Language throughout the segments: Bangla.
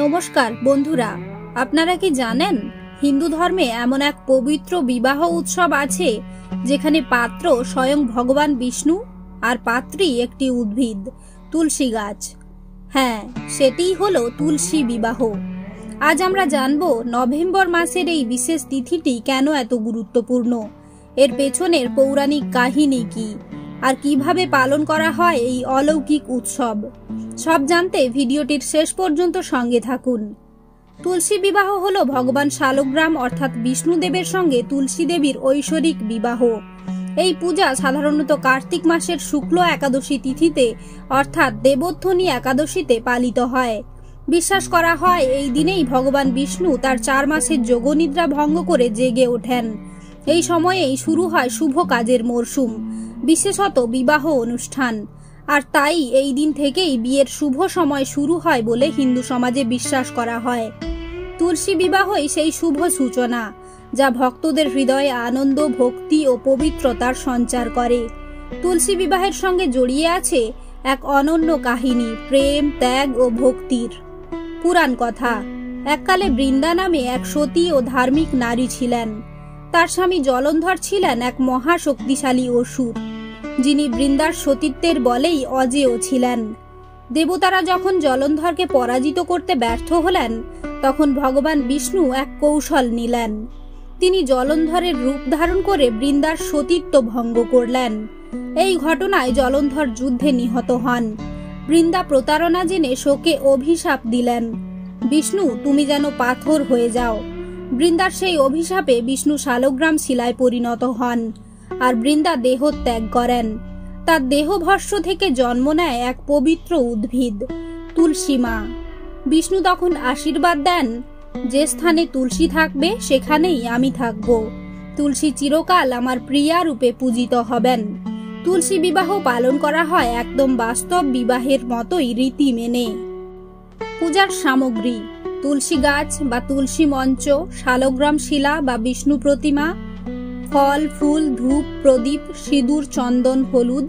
নমস্কার বন্ধুরা, আপনারা কি জানেন হিন্দু ধর্মে এমন এক পবিত্র বিবাহ উৎসব আছে যেখানে পাত্র স্বয়ং ভগবান বিষ্ণু আর পাত্রী একটি উদ্ভিদ তুলসী গাছ। হ্যাঁ, সেটিই হলো তুলসী বিবাহ। আজ আমরা জানবো নভেম্বর মাসের এই বিশেষ তিথিটি কেন এত গুরুত্বপূর্ণ, এর পেছনের পৌরাণিক কাহিনী কি, আর কিভাবে পালন করা হয় এই অলৌকিক উৎসব। সব জানতে ভিডিওটির শেষ পর্যন্ত সঙ্গে থাকুন। তুলসী বিবাহ হলো ভগবান শালগ্রাম অর্থাৎ বিষ্ণুদেবের সঙ্গে তুলসী দেবীর ঐশ্বরিক বিবাহ। এই পূজা সাধারণত কার্তিক মাসের শুক্ল একাদশী তিথিতে অর্থাৎ দেবোত্থনী একাদশীতে পালিত হয়। বিশ্বাস করা হয় এই দিনেই ভগবান বিষ্ণু তার 4 মাসের যোগনিদ্রা ভঙ্গ করে জেগে ওঠেন। এই সময়েই শুরু হয় শুভ কাজের মরশুম, বিশেষত বিবাহ অনুষ্ঠান। আর তাই এই দিন থেকেই বিয়ের শুভ সময় শুরু হয় বলে হিন্দু সমাজে বিশ্বাস করা হয়। তুলসী বিবাহই সেই শুভ সূচনা যা ভক্তদের হৃদয়ে আনন্দ, ভক্তি ও পবিত্রতার সঞ্চার করে। তুলসী বিবাহের সঙ্গে জড়িয়ে আছে এক অনন্য কাহিনী, প্রেম, ত্যাগ ও ভক্তির। পুরাণ কথা, এককালে বৃন্দা নামে এক সতী ও ধার্মিক নারী ছিলেন। তার স্বামী জলন্ধর ছিলেন এক মহাশক্তিশালী অসুর, যিনি বৃন্দার সতীত্বের বলেই অজেয় ছিলেন। দেবতারা যখন জলন্ধরকে পরাজিত করতে ব্যর্থ হলেন, তখন ভগবান বিষ্ণু এক কৌশল নিলেন। তিনি জলন্ধরের রূপ ধারণ করে বৃন্দার সতীত্ব ভঙ্গ করলেন। এই ঘটনায় জলন্ধর যুদ্ধে নিহত হন। বৃন্দা প্রতারণা জেনে শোকে অভিশাপ দিলেন, বিষ্ণু তুমি যেন পাথর হয়ে যাও। বৃন্দার সেই অভিশাপে বিষ্ণু শালগ্রাম শিলায় পরিণত হন আর বৃন্দা দেহ ত্যাগ করেন। তার দেহভস্য থেকে জন্ম নেয় এক পবিত্র উদ্ভিদ তুলসী মা। বিষ্ণু তখন আশীর্বাদ দেন, যে স্থানে তুলসী থাকবে সেখানেই আমি থাকব। তুলসী চিরকাল আমার প্রিয়া রূপে পূজিত হবেন। তুলসী বিবাহ পালন করা হয় একদম বাস্তব বিবাহের মতোই রীতি মেনে। পূজার সামগ্রী: তুলসী গাছ বা তুলসী মঞ্চ, শালগ্রাম শিলা বা বিষ্ণু প্রতিমা, ফল, ফুল, ধূপ, প্রদীপ, সিঁদুর, চন্দন, হলুদ,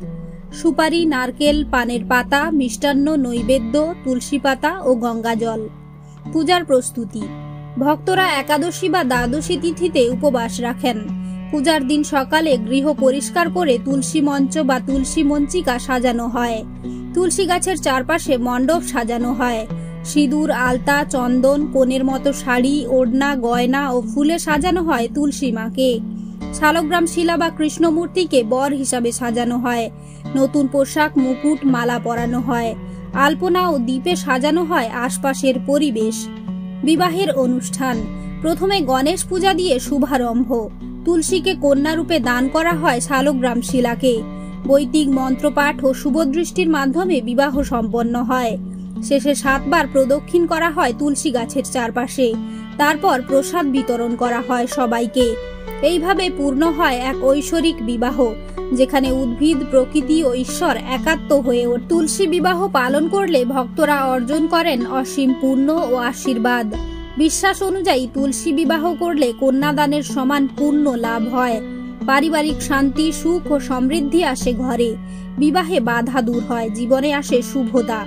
সুপারি, নারকেল, পানের পাতা, মিষ্টান্ন, নৈবেদ্য, তুলসী পাতা ও গঙ্গা জল। পূজার প্রস্তুতি: ভক্তরা একাদশী বা দ্বাদশী তিথিতে উপবাস রাখেন। পূজার দিন সকালে গৃহ পরিষ্কার করে তুলসী মঞ্চ বা তুলসী মঞ্চিকা সাজানো হয়। তুলসী গাছের চারপাশে মণ্ডপ সাজানো হয়। সিঁদুর, আলতা, চন্দন, কোণের মতো শাড়ি, ওড়না, গয়না ও ফুলে সাজানো হয় তুলসী মাকে। শালগ্রাম শিলা বা কৃষ্ণমূর্তিকে বর হিসাবে সাজানো হয়। নতুন পোশাক, মুকুট, মালা পরানো হয়। আলপনা ও দীপে সাজানো হয় আশপাশের পরিবেশ। বিবাহের অনুষ্ঠান: প্রথমে গণেশ পূজা দিয়ে শুভারম্ভ। তুলসীকে কন্যারূপে দান করা হয় শালগ্রাম শিলাকে। বৈদিক মন্ত্রপাঠ ও শুভদৃষ্টির মাধ্যমে বিবাহ সম্পন্ন হয়। শেষে 7 বার প্রদক্ষিণ করা হয় তুলসী গাছের চারপাশে। তারপর প্রসাদ বিতরণ করা হয় সবাইকে। এইভাবে পূর্ণ হয় এক ঐশ্বরিক বিবাহ, যেখানে উদ্ভিদ, প্রকৃতি ও ঈশ্বর একাত্ম হয়ে ওঠে। তুলসী বিবাহ পালন করলে ভক্তরা অর্জন করেন অসীম পুণ্য ও আশীর্বাদ। বিশ্বাস অনুযায়ী তুলসী বিবাহ করলে কন্যাদানের সমান পুণ্য লাভ হয়। পারিবারিক শান্তি, সুখ ও সমৃদ্ধি আসে ঘরে। বিবাহে বাধা দূর হয়, জীবনে আসে শুভতা।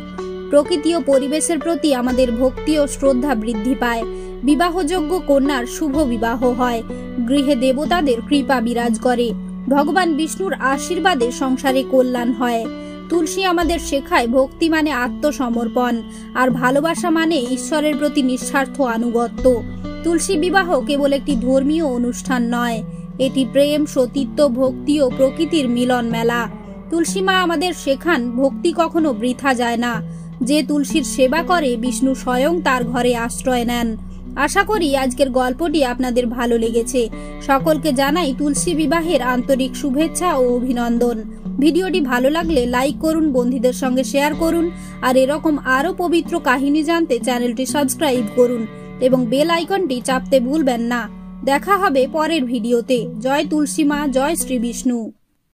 প্রকৃতি ও পরিবেশের প্রতি আমাদের ভক্তি ও শ্রদ্ধা বৃদ্ধি পায়। বিবাহযোগ্য কন্যার শুভ বিবাহ হয়। গৃহে দেবতাদের কৃপা বিরাজ করে। ভগবান বিষ্ণুর আশীর্বাদে সংসারে কল্যাণ হয়। তুলসী আমাদের শেখায় ভক্তি মানে আত্মসমর্পণ, আর ভালোবাসা মানে ঈশ্বরের প্রতি নিঃস্বার্থ আনুগত্য। তুলসী বিবাহ কেবল একটি ধর্মীয় অনুষ্ঠান নয়, এটি প্রেম, সতীত্ব, ভক্তি ও প্রকৃতির মিলন মেলা। তুলসী মা আমাদের শেখান ভক্তি কখনো বৃথা যায় না। যে তুলসীর সেবা করে বিষ্ণু স্বয়ং তার ঘরে আশ্রয় নেন। আশা করি আজকের গল্পটি আপনাদের ভালো লেগেছে। সকলকে জানাই তুলসী বিবাহের আন্তরিক শুভেচ্ছা ও অভিনন্দন। ভিডিওটি ভালো লাগলে লাইক করুন, বন্ধুদের সঙ্গে শেয়ার করুন, আর এরকম আরো পবিত্র কাহিনী জানতে চ্যানেলটি সাবস্ক্রাইব করুন এবং বেল আইকনটি চাপতে ভুলবেন না। দেখা হবে পরের ভিডিওতে। জয় তুলসী মা, জয় শ্রী বিষ্ণু।